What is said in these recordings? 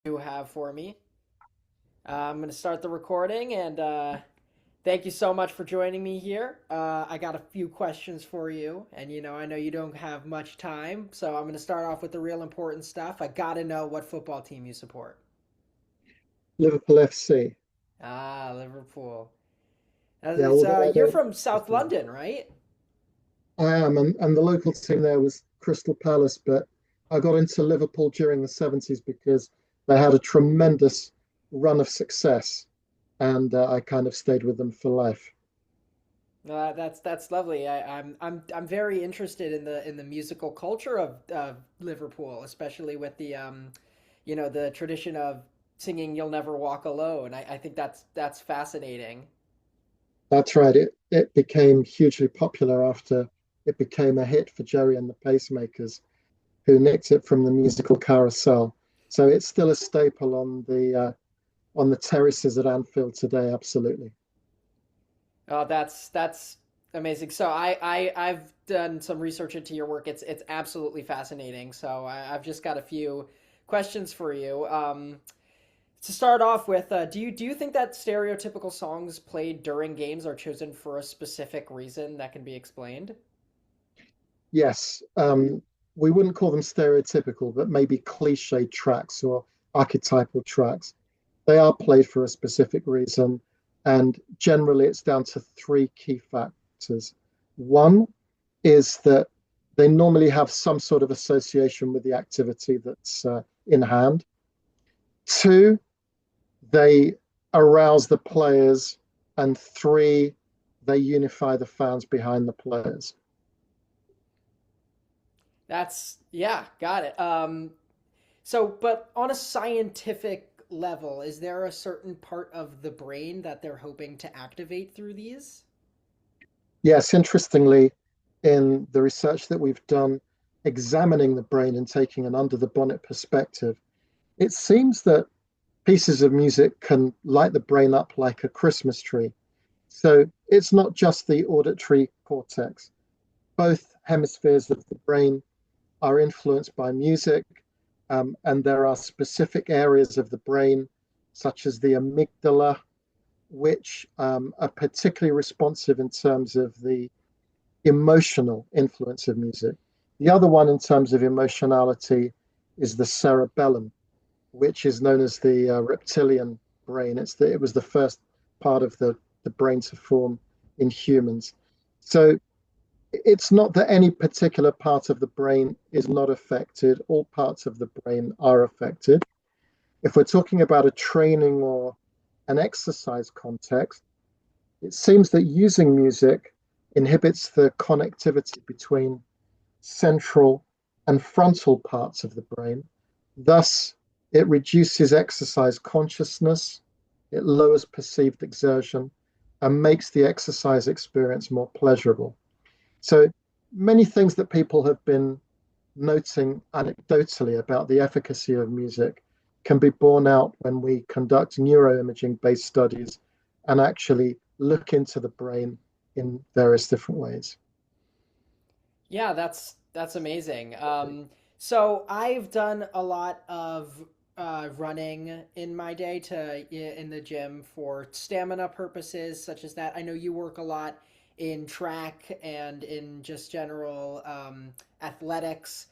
You have for me. I'm going to start the recording and thank you so much for joining me here. I got a few questions for you, and I know you don't have much time, so I'm going to start off with the real important stuff. I got to know what football team you support. Liverpool FC. Ah, Liverpool. Yeah, although I You're don't, from South London, right? I am, and the local team there was Crystal Palace, but I got into Liverpool during the 70s because they had a tremendous run of success, and I kind of stayed with them for life. That's lovely. I'm very interested in the musical culture of Liverpool, especially with the tradition of singing "You'll Never Walk Alone." I think that's fascinating. That's right. It became hugely popular after it became a hit for Jerry and the Pacemakers, who nicked it from the musical Carousel. So it's still a staple on the terraces at Anfield today. Absolutely. Oh, that's amazing. So I've done some research into your work. It's absolutely fascinating. So I've just got a few questions for you. To start off with, do you think that stereotypical songs played during games are chosen for a specific reason that can be explained? Yes, we wouldn't call them stereotypical, but maybe cliche tracks or archetypal tracks. They are played for a specific reason, and generally it's down to three key factors. One is that they normally have some sort of association with the activity that's in hand. Two, they arouse the players, and three, they unify the fans behind the players. That's yeah, got it. But on a scientific level, is there a certain part of the brain that they're hoping to activate through these? Yes, interestingly, in the research that we've done examining the brain and taking an under the bonnet perspective, it seems that pieces of music can light the brain up like a Christmas tree. So it's not just the auditory cortex. Both hemispheres of the brain are influenced by music, and there are specific areas of the brain, such as the amygdala, which are particularly responsive in terms of the emotional influence of music. The other one, in terms of emotionality, is the cerebellum, which is known as the reptilian brain. It was the first part of the brain to form in humans. So it's not that any particular part of the brain is not affected, all parts of the brain are affected. If we're talking about a training or an exercise context, it seems that using music inhibits the connectivity between central and frontal parts of the brain. Thus, it reduces exercise consciousness, it lowers perceived exertion, and makes the exercise experience more pleasurable. So, many things that people have been noting anecdotally about the efficacy of music can be borne out when we conduct neuroimaging based studies and actually look into the brain in various different ways. Yeah, that's amazing. So I've done a lot of running in my day in the gym for stamina purposes, such as that. I know you work a lot in track and in just general athletics.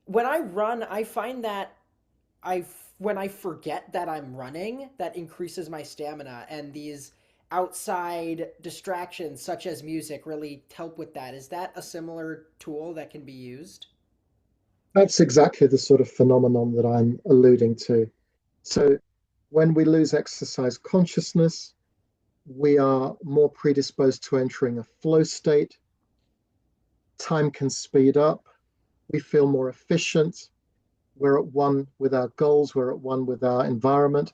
When I run, I find that when I forget that I'm running, that increases my stamina, and these outside distractions such as music really help with that. Is that a similar tool that can be used? That's exactly the sort of phenomenon that I'm alluding to. So, when we lose exercise consciousness, we are more predisposed to entering a flow state. Time can speed up. We feel more efficient. We're at one with our goals. We're at one with our environment.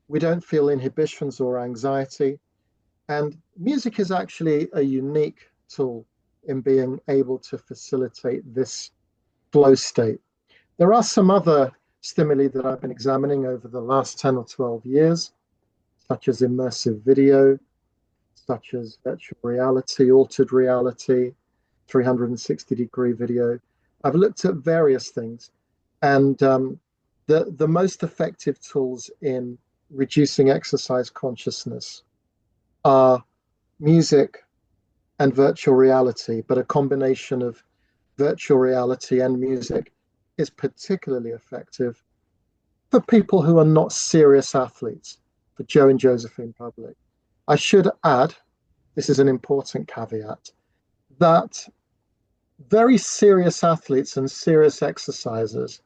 We don't feel inhibitions or anxiety. And music is actually a unique tool in being able to facilitate this flow state. There are some other stimuli that I've been examining over the last 10 or 12 years, such as immersive video, such as virtual reality, altered reality, 360-degree video. I've looked at various things, and the most effective tools in reducing exercise consciousness are music and virtual reality, but a combination of virtual reality and music is particularly effective for people who are not serious athletes, for Joe and Josephine public. I should add, this is an important caveat, that very serious athletes and serious exercisers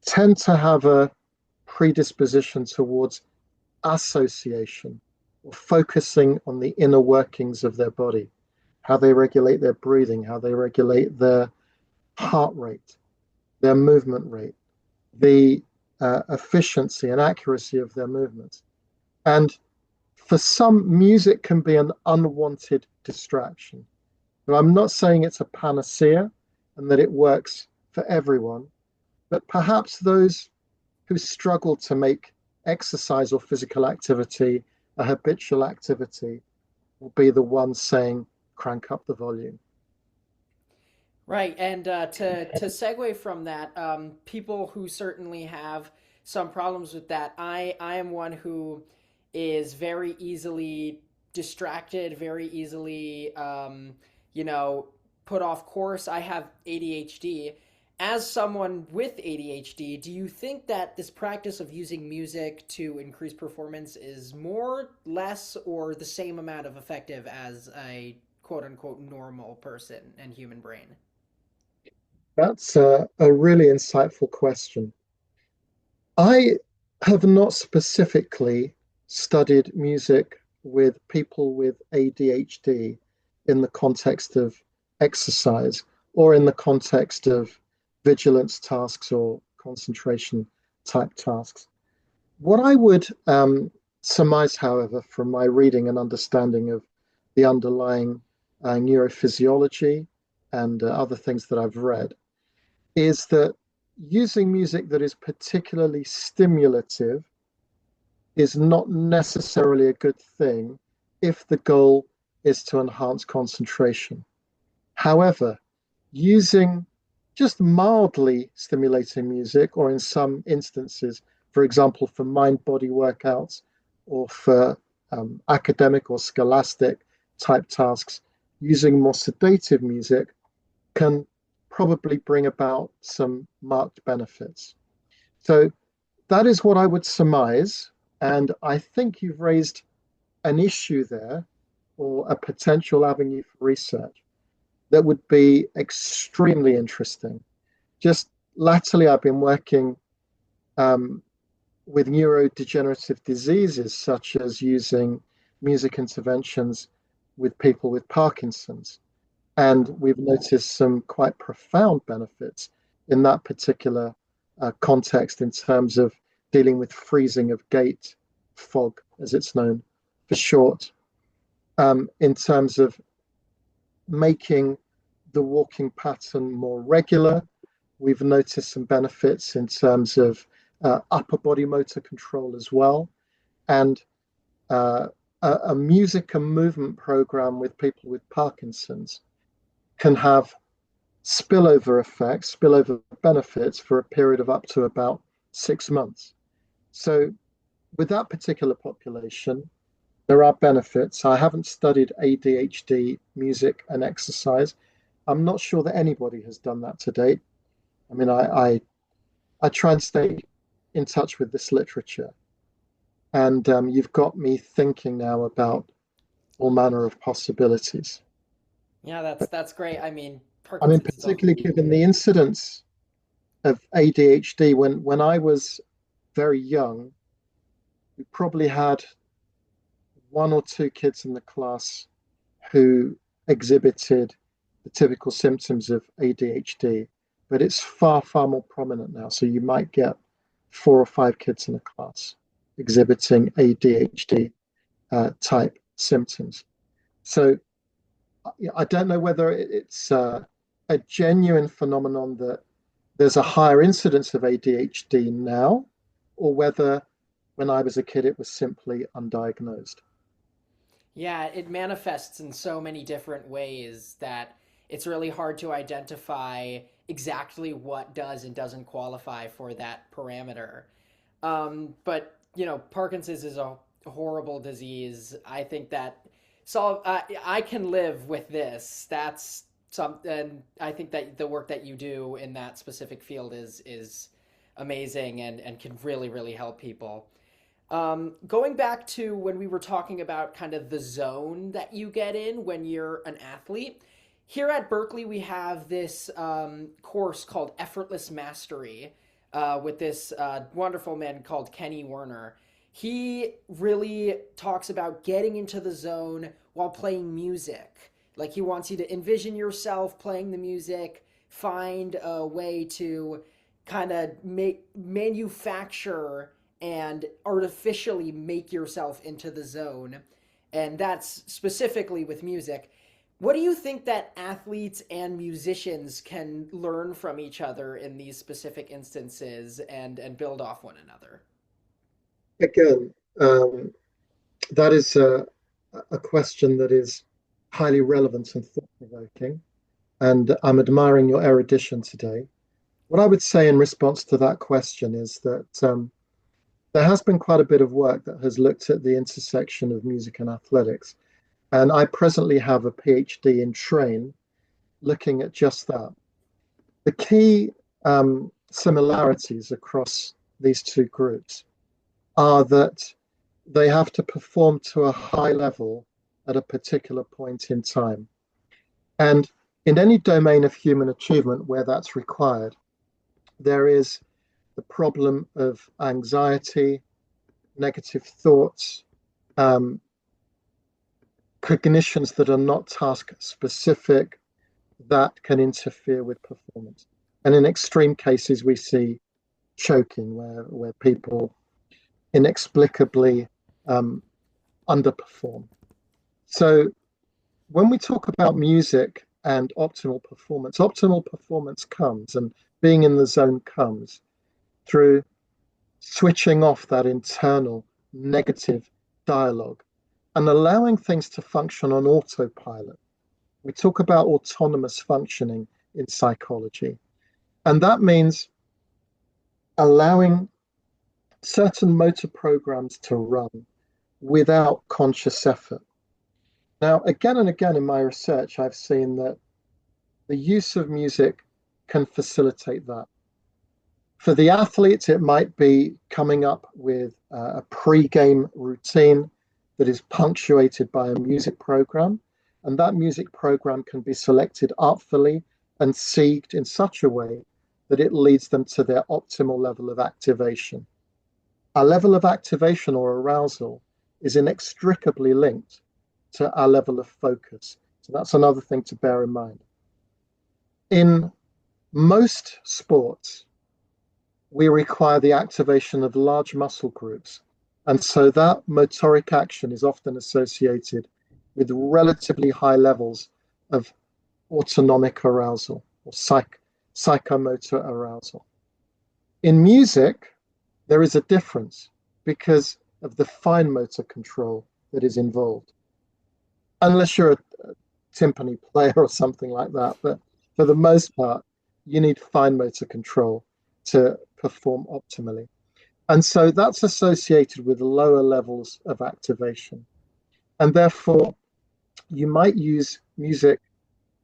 tend to have a predisposition towards association or focusing on the inner workings of their body, how they regulate their breathing, how they regulate their heart rate, their movement rate, the efficiency and accuracy of their movements. And for some, music can be an unwanted distraction. Now, I'm not saying it's a panacea and that it works for everyone, but perhaps those who struggle to make exercise or physical activity a habitual activity will be the ones saying, crank up the volume. Right, and to segue from that, people who certainly have some problems with that, I am one who is very easily distracted, very easily, you know, put off course. I have ADHD. As someone with ADHD, do you think that this practice of using music to increase performance is more, less, or the same amount of effective as a quote unquote normal person and human brain? That's a really insightful question. I have not specifically studied music with people with ADHD in the context of exercise or in the context of vigilance tasks or concentration type tasks. What I would surmise, however, from my reading and understanding of the underlying neurophysiology and other things that I've read, is that using music that is particularly stimulative is not necessarily a good thing if the goal is to enhance concentration. However, using just mildly stimulating music, or in some instances, for example, for mind body workouts or for academic or scholastic type tasks, using more sedative music can probably bring about some marked benefits. So that is what I would surmise. And I think you've raised an issue there or a potential avenue for research that would be extremely interesting. Just latterly, I've been working um, with neurodegenerative diseases, such as using music interventions with people with Parkinson's. And we've noticed some quite profound benefits in that particular context in terms of dealing with freezing of gait, fog, as it's known for short, in terms of making the walking pattern more regular. We've noticed some benefits in terms of upper body motor control as well. And a music and movement program with people with Parkinson's can have spillover effects, spillover benefits for a period of up to about 6 months. So, with that particular population, there are benefits. I haven't studied ADHD, music, and exercise. I'm not sure that anybody has done that to date. I mean, I try and stay in touch with this literature. And you've got me thinking now about all manner of possibilities. Yeah, that's great. I mean, I mean, Parkinson's is particularly something. given the incidence of ADHD when I was very young, we probably had one or two kids in the class who exhibited the typical symptoms of ADHD, but it's far, far more prominent now. So you might get four or five kids in a class exhibiting ADHD type symptoms. So I don't know whether it's a genuine phenomenon that there's a higher incidence of ADHD now, or whether when I was a kid it was simply undiagnosed. Yeah, it manifests in so many different ways that it's really hard to identify exactly what does and doesn't qualify for that parameter. But Parkinson's is a horrible disease. I think that I can live with this. That's something. I think that the work that you do in that specific field is amazing and can really help people. Going back to when we were talking about kind of the zone that you get in when you're an athlete, here at Berkeley we have this course called Effortless Mastery with this wonderful man called Kenny Werner. He really talks about getting into the zone while playing music. Like he wants you to envision yourself playing the music, find a way to kind of make manufacture and artificially make yourself into the zone. And that's specifically with music. What do you think that athletes and musicians can learn from each other in these specific instances and build off one another? Again, that is a question that is highly relevant and thought-provoking, and I'm admiring your erudition today. What I would say in response to that question is that there has been quite a bit of work that has looked at the intersection of music and athletics, and I presently have a PhD in train looking at just that. The key similarities across these two groups are that they have to perform to a high level at a particular point in time. And in any domain of human achievement where that's required, there is the problem of anxiety, negative thoughts, cognitions that are not task specific that can interfere with performance. And in extreme cases, we see choking where people inexplicably underperform. So when we talk about music and optimal performance comes, and being in the zone comes through switching off that internal negative dialogue and allowing things to function on autopilot. We talk about autonomous functioning in psychology, and that means allowing certain motor programs to run without conscious effort. Now, again and again in my research, I've seen that the use of music can facilitate that. For the athletes, it might be coming up with a pre-game routine that is punctuated by a music program, and that music program can be selected artfully and seeked in such a way that it leads them to their optimal level of activation. Our level of activation or arousal is inextricably linked to our level of focus. So that's another thing to bear in mind. In most sports, we require the activation of large muscle groups. And so that motoric action is often associated with relatively high levels of autonomic arousal or psychomotor arousal. In music, there is a difference because of the fine motor control that is involved. Unless you're a timpani player or something like that, but for the most part, you need fine motor control to perform optimally. And so that's associated with lower levels of activation. And therefore, you might use music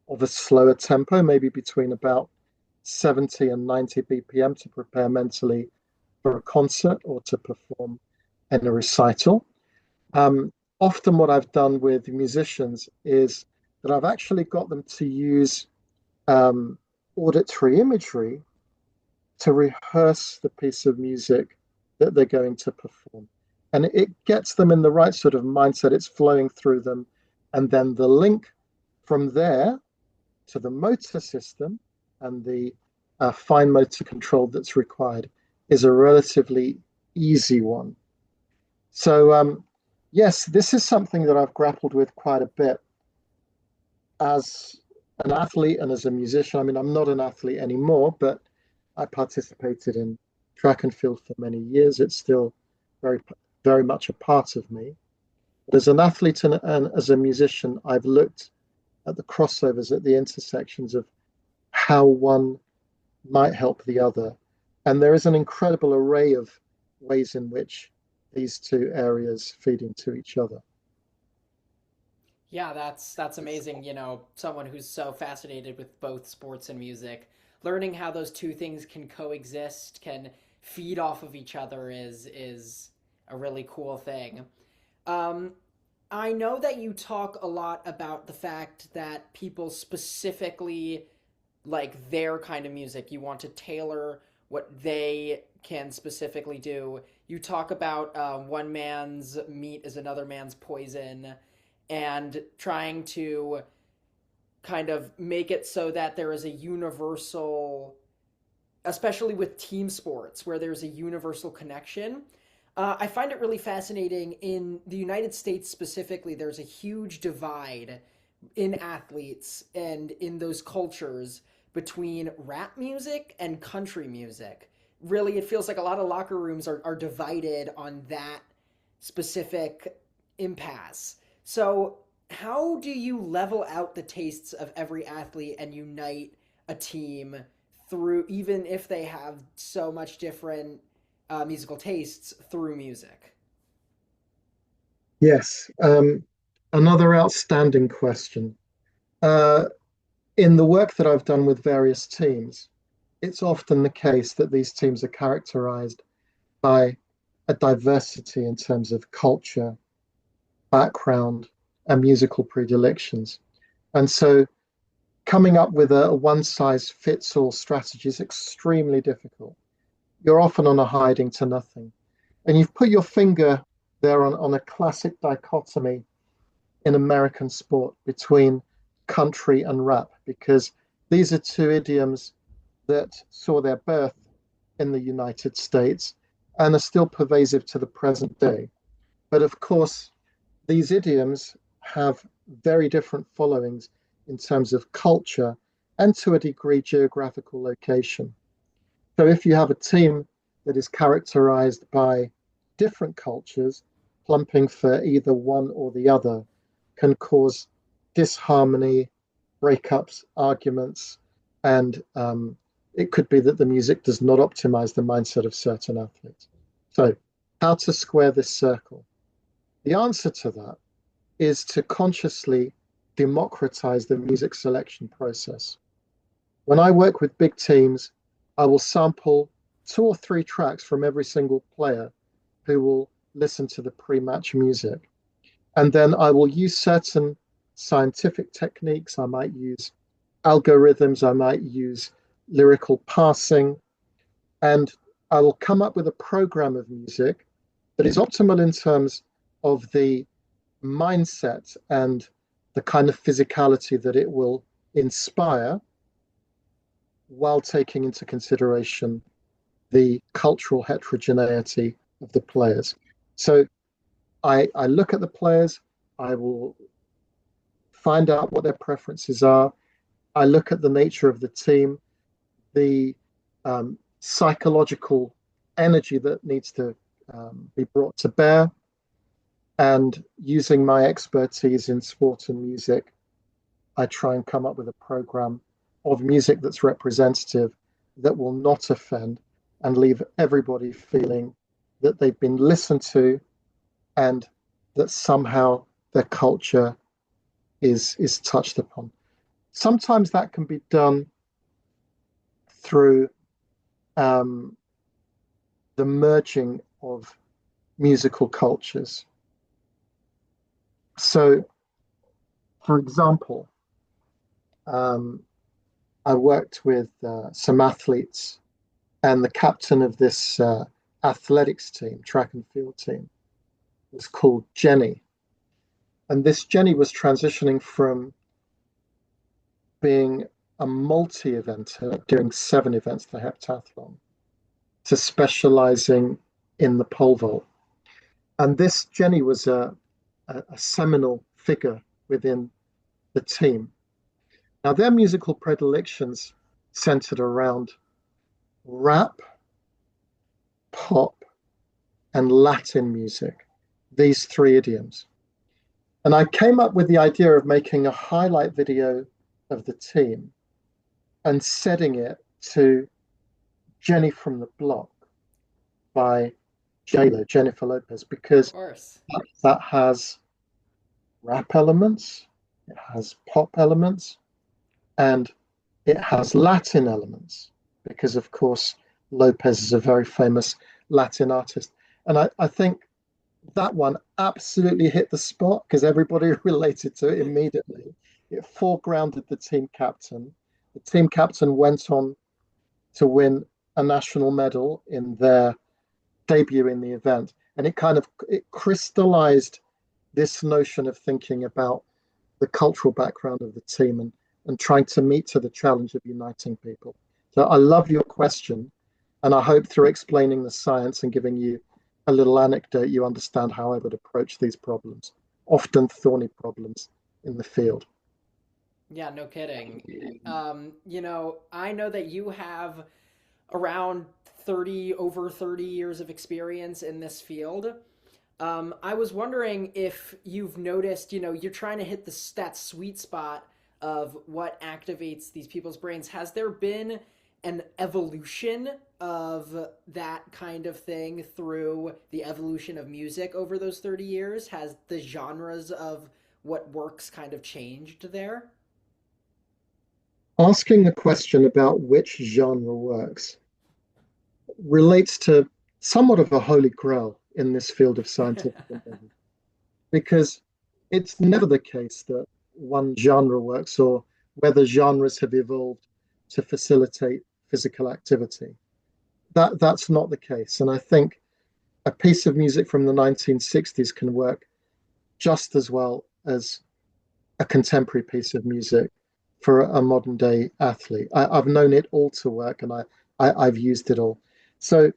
of a slower tempo, maybe between about 70 and 90 BPM to prepare mentally for a concert or to perform in a recital. Often what I've done with musicians is that I've actually got them to use auditory imagery to rehearse the piece of music that they're going to perform. And it gets them in the right sort of mindset. It's flowing through them. And then the link from there to the motor system and the fine motor control that's required is a relatively easy one. So, yes, this is something that I've grappled with quite a bit as an athlete and as a musician. I mean, I'm not an athlete anymore, but I participated in track and field for many years. It's still very much a part of me. But as an athlete and as a musician, I've looked at the crossovers, at the intersections of how one might help the other. And there is an incredible array of ways in which these two areas feed into each other. Yeah, that's amazing. Someone who's so fascinated with both sports and music, learning how those two things can coexist, can feed off of each other is a really cool thing. Um, I know that you talk a lot about the fact that people specifically like their kind of music. You want to tailor what they can specifically do. You talk about one man's meat is another man's poison, and trying to kind of make it so that there is a universal, especially with team sports, where there's a universal connection. I find it really fascinating. In the United States specifically, there's a huge divide in athletes and in those cultures between rap music and country music. Really, it feels like a lot of locker rooms are divided on that specific impasse. So, how do you level out the tastes of every athlete and unite a team through, even if they have so much different musical tastes, through music? Yes, another outstanding question. Uh, in the work that I've done with various teams, it's often the case that these teams are characterized by a diversity in terms of culture, background, and musical predilections. And so coming up with a one size fits all strategy is extremely difficult. You're often on a hiding to nothing. And you've put your finger there on a classic dichotomy in American sport between country and rap, because these are two idioms that saw their birth in the United States and are still pervasive to the present day. But of course, these idioms have very different followings in terms of culture and to a degree geographical location. So if you have a team that is characterized by different cultures, plumping for either one or the other can cause disharmony, breakups, arguments, and it could be that the music does not optimize the mindset of certain athletes. So, how to square this circle? The answer to that is to consciously democratize the music selection process. When I work with big teams, I will sample 2 or 3 tracks from every single player who will listen to the pre-match music. And then I will use certain scientific techniques. I might use algorithms, I might use lyrical passing, and I will come up with a program of music that is optimal in terms of the mindset and the kind of physicality that it will inspire while taking into consideration the cultural heterogeneity of the players. So I look at the players, I will find out what their preferences are. I look at the nature of the team, the psychological energy that needs to be brought to bear, and using my expertise in sport and music, I try and come up with a program of music that's representative, that will not offend, and leave everybody feeling that they've been listened to and that somehow their culture is touched upon. Sometimes that can be done through um, the merging of musical cultures. So, for example, um, I worked with some athletes, and the captain of this athletics team, track and field team, was called Jenny. And this Jenny was transitioning from being a multi-eventer, doing 7 events, the heptathlon, to specializing in the pole vault. And this Jenny was a seminal figure within the team. Now, their musical predilections centered around rap, pop, and Latin music, these 3 idioms. And I came up with the idea of making a highlight video of the team and setting it to Jenny from the Block by JLo, Jennifer Lopez, Of because course. that has rap elements, it has pop elements, and it has Latin elements, because of course Lopez is a very famous Latin artist. And I think that one absolutely hit the spot because everybody related to it immediately. It foregrounded the team captain. The team captain went on to win a national medal in their debut in the event, and it crystallized this notion of thinking about the cultural background of the team and trying to meet to the challenge of uniting people. So I love your question, and I hope through explaining the science and giving you a little anecdote, you understand how I would approach these problems, often thorny problems in the field. Yeah, no kidding. I know that you have around 30 years of experience in this field. I was wondering if you've noticed, you're trying to hit that sweet spot of what activates these people's brains. Has there been an evolution of that kind of thing through the evolution of music over those 30 years? Has the genres of what works kind of changed there? Asking the question about which genre works relates to somewhat of a holy grail in this field of scientific endeavor, because it's never the case that one genre works or whether genres have evolved to facilitate physical activity. That's not the case. And I think a piece of music from the 1960s can work just as well as a contemporary piece of music for a modern day athlete. Have known it all to work, and I've used it all. So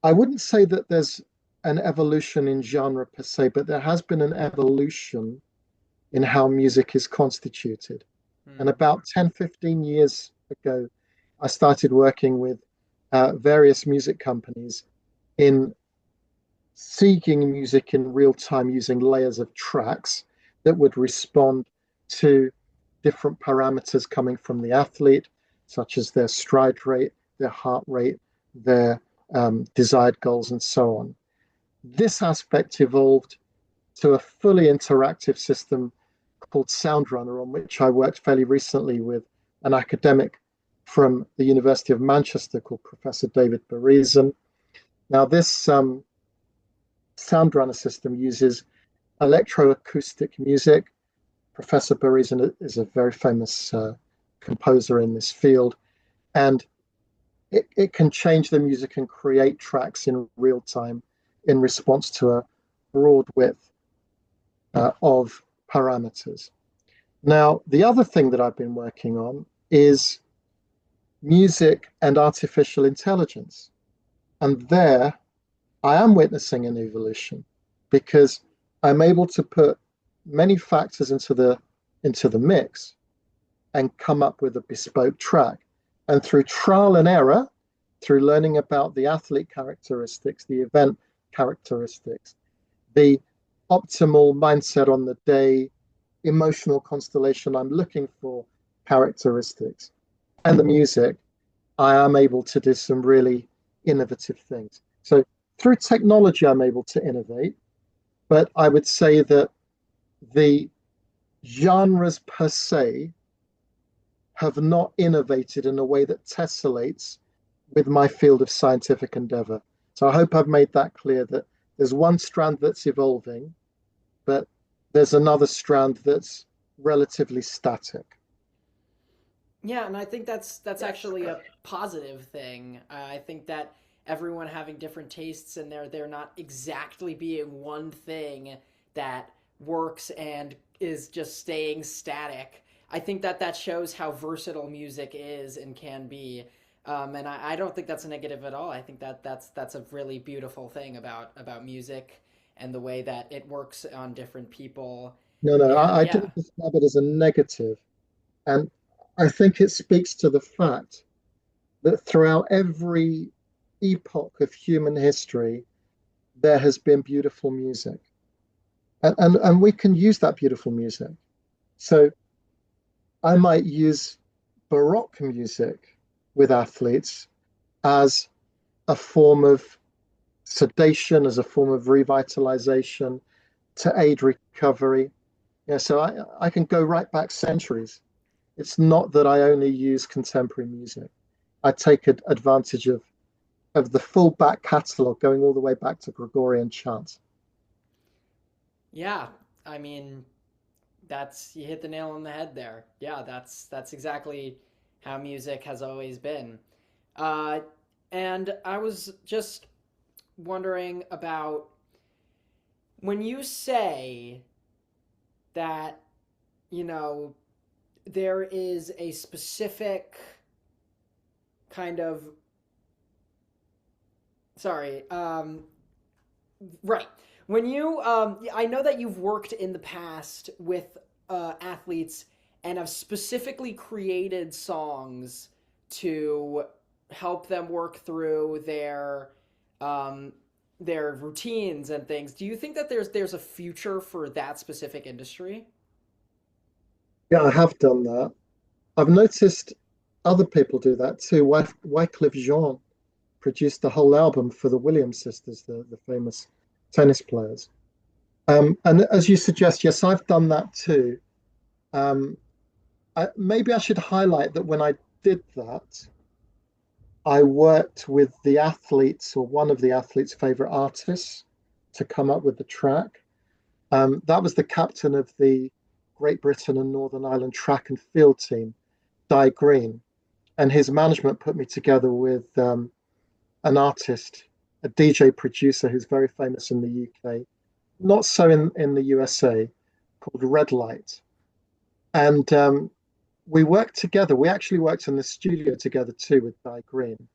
I wouldn't say that there's an evolution in genre per se, but there has been an evolution in how music is constituted. And Hmm. about 10, 15 years ago, I started working with various music companies in seeking music in real time using layers of tracks that would respond to different parameters coming from the athlete, such as their stride rate, their heart rate, their desired goals, and so on. This aspect evolved to a fully interactive system called SoundRunner, on which I worked fairly recently with an academic from the University of Manchester called Professor David Berezin. Now, this SoundRunner system uses electroacoustic music. Professor Berezin is a very famous composer in this field, and it can change the music and create tracks in real time in response to a broad width of parameters. Now, the other thing that I've been working on is music and artificial intelligence. And there I am witnessing an evolution because I'm able to put many factors into the mix and come up with a bespoke track. And through trial and error, through learning about the athlete characteristics, the event characteristics, the optimal mindset on the day, emotional constellation I'm looking for characteristics, and the music, I am able to do some really innovative things. So through technology, I'm able to innovate, but I would say that the genres per se have not innovated in a way that tessellates with my field of scientific endeavor. So I hope I've made that clear that there's one strand that's evolving, but there's another strand that's relatively static. Yeah, and I think that's actually a positive thing. I think that everyone having different tastes and they're not exactly being one thing that works and is just staying static. I think that shows how versatile music is and can be. And I don't think that's a negative at all. I think that's a really beautiful thing about music and the way that it works on different people. No, no, And I yeah, didn't describe it as a negative. And I think it speaks to the fact that throughout every epoch of human history, there has been beautiful music. And we can use that beautiful music. So I might use Baroque music with athletes as a form of sedation, as a form of revitalization to aid recovery. Yeah, so I can go right back centuries. It's not that I only use contemporary music. I take advantage of the full back catalogue going all the way back to Gregorian chant. Yeah, I mean, that's you hit the nail on the head there. Yeah, that's exactly how music has always been. Uh, and I was just wondering about when you say that, you know, there is a specific kind of sorry, right. When you, I know that you've worked in the past with athletes and have specifically created songs to help them work through um, their routines and things. Do you think that there's a future for that specific industry? Yeah, I have done that. I've noticed other people do that too. Wycliffe Jean produced the whole album for the Williams sisters, the famous tennis players. And as you suggest, yes, I've done that too. Um, maybe I should highlight that when I did that, I worked with the athletes or one of the athletes' favorite artists to come up with the track. That was the captain of the Great Britain and Northern Ireland track and field team, Di Green. And his management put me together with an artist, a DJ producer who's very famous in the UK, not so in the USA, called Red Light. And we worked together. We actually worked in the studio together too with Di Green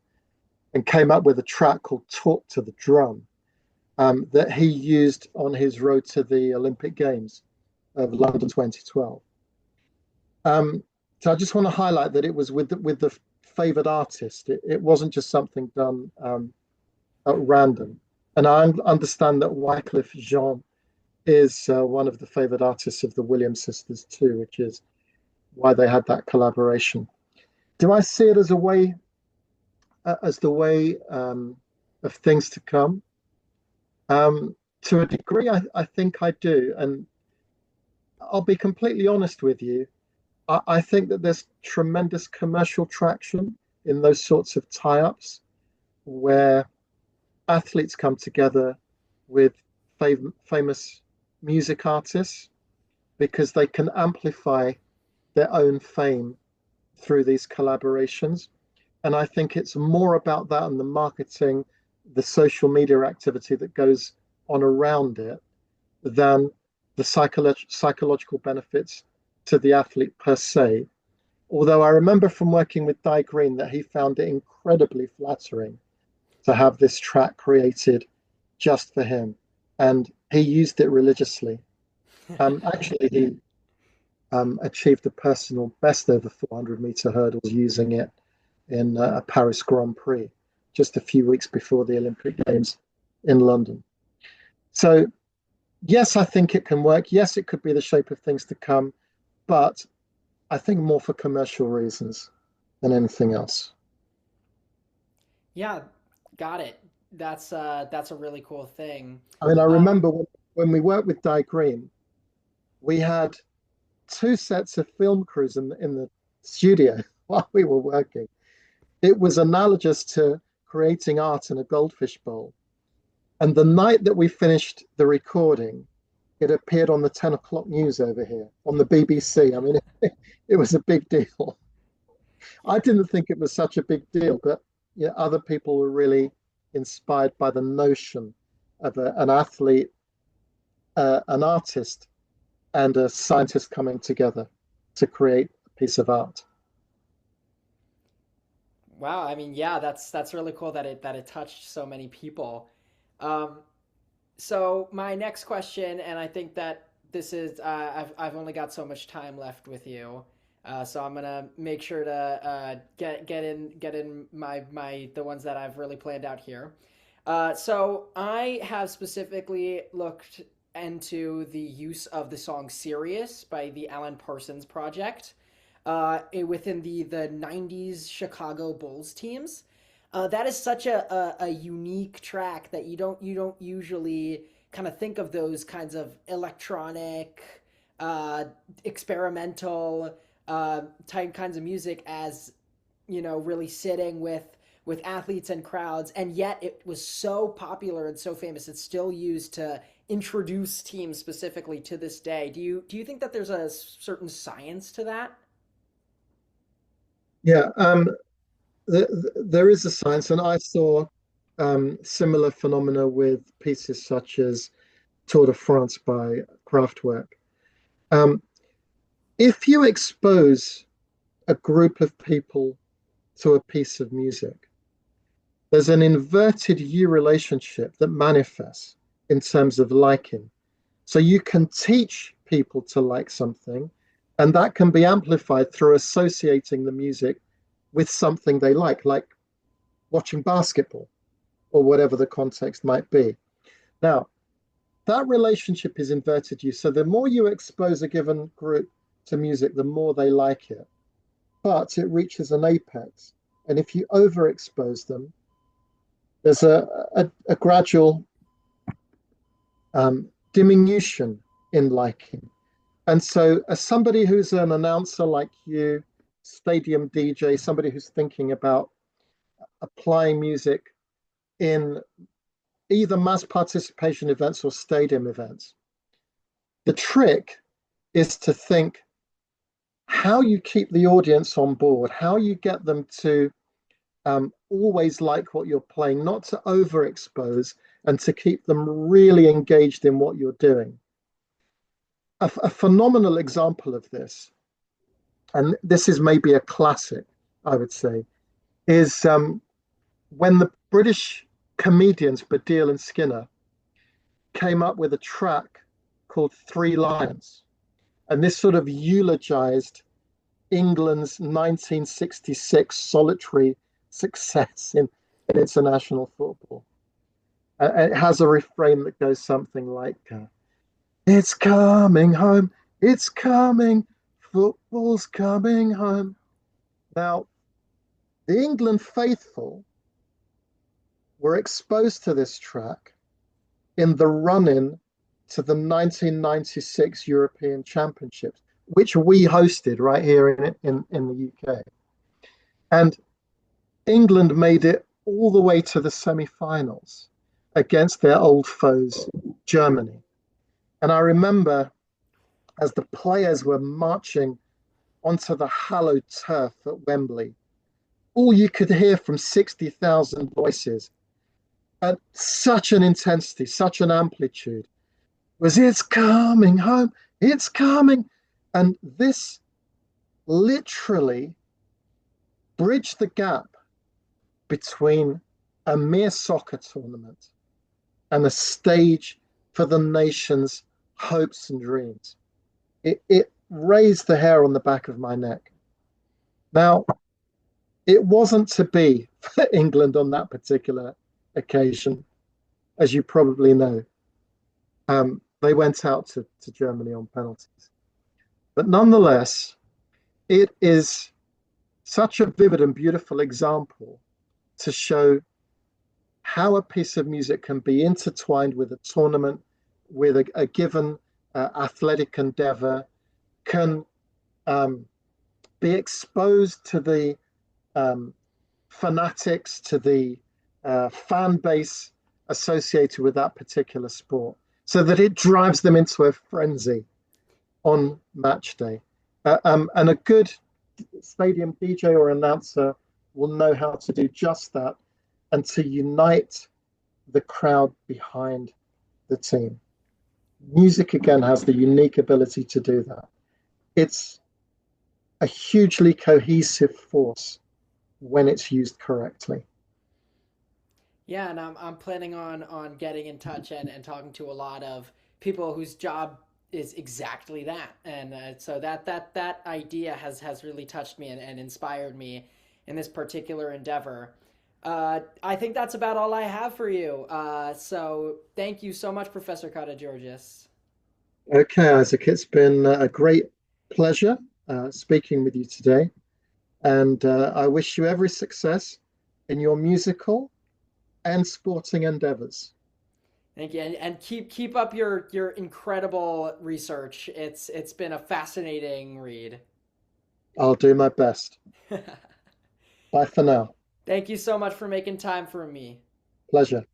and came up with a track called Talk to the Drum that he used on his road to the Olympic Games of London 2012. So I just want to highlight that it was with the favored artist. It wasn't just something done at random. And I understand that Wycliffe Jean is one of the favored artists of the Williams sisters too, which is why they had that collaboration. Do I see it as a way, as the way of things to come? To a degree, I think I do. And I'll be completely honest with you. I think that there's tremendous commercial traction in those sorts of tie-ups where athletes come together with famous music artists because they can amplify their own fame through these collaborations. And I think it's more about that and the marketing, the social media activity that goes on around it than the psychological benefits to the athlete per se. Although I remember from working with Di Green that he found it incredibly flattering to have this track created just for him. And he used it religiously. Actually, he achieved the personal best over 400-meter hurdles using it in a Paris Grand Prix just a few weeks before the Olympic Games in London. So, yes, I think it can work. Yes, it could be the shape of things to come, but I think more for commercial reasons than anything else. Yeah, got it. That's a really cool thing. I mean, I Um, remember when we worked with Di Green, we had two sets of film crews in the studio while we were working. It was analogous to creating art in a goldfish bowl. And the night that we finished the recording, it appeared on the 10 o'clock news over here on the BBC. I mean, it was a big deal. I didn't think it was such a big deal, but yeah, other people were really inspired by the notion of an athlete, an artist, and a scientist coming together to create a piece of art. wow, I mean, yeah, that's really cool that it touched so many people. Um, so my next question, and I think that this is I've only got so much time left with you, so I'm gonna make sure to get in my the ones that I've really planned out here. So I have specifically looked into the use of the song "Serious" by the Alan Parsons Project within the '90s Chicago Bulls teams. That is such a unique track that you don't usually kind of think of those kinds of electronic, uh, experimental type kinds of music as really sitting with athletes and crowds, and yet it was so popular and so famous. It's still used to introduce teams specifically to this day. Do you think that there's a certain science to that? Yeah, there is a science, and I saw similar phenomena with pieces such as Tour de France by Kraftwerk. Um, if you expose a group of people to a piece of music, there's an inverted U relationship that manifests in terms of liking. So you can teach people to like something, and that can be amplified through associating the music with something they like watching basketball or whatever the context might be. Now, that relationship is inverted U. So the more you expose a given group to music, the more they like it. But it reaches an apex. And if you overexpose them, there's a gradual diminution in liking. And so, as somebody who's an announcer like you, stadium DJ, somebody who's thinking about applying music in either mass participation events or stadium events, the trick is to think how you keep the audience on board, how you get them to always like what you're playing, not to overexpose, and to keep them really engaged in what you're doing. A phenomenal example of this, and this is maybe a classic, I would say, is when the British comedians Baddiel and Skinner came up with a track called Three Lions. And this sort of eulogized England's 1966 solitary success in international football. It has a refrain that goes something like, it's coming home, it's coming, football's coming home. Now, the England faithful were exposed to this track in the run-in to the 1996 European Championships, which we hosted right here in the UK. And England made it all the way to the semi-finals against their old foes, Germany. And I remember as the players were marching onto the hallowed turf at Wembley, all you could hear from 60,000 voices at such an intensity, such an amplitude, was it's coming home, it's coming. And this literally bridged the gap between a mere soccer tournament and a stage for the nation's hopes and dreams. It raised the hair on the back of my neck. Now, it wasn't to be for England on that particular occasion, as you probably know. They went out to Germany on penalties. But nonetheless, it is such a vivid and beautiful example to show how a piece of music can be intertwined with a tournament, with a given athletic endeavor, can be exposed to the fanatics, to the fan base associated with that particular sport, so that it drives them into a frenzy on match day. And a good stadium DJ or announcer will know how to do just that and to unite the crowd behind the team. Music, again, has the unique ability to do that. It's a hugely cohesive force when it's used correctly. Yeah, and I'm planning on getting in touch and talking to a lot of people whose job is exactly that, and so that idea has really touched me and inspired me in this particular endeavor. I think that's about all I have for you. So thank you so much, Professor Karageorghis. Okay, Isaac, it's been a great pleasure speaking with you today, and I wish you every success in your musical and sporting endeavors. Thank you, and keep up your incredible research. It's been a fascinating read. I'll do my best. Bye for now. Thank you so much for making time for me. Pleasure.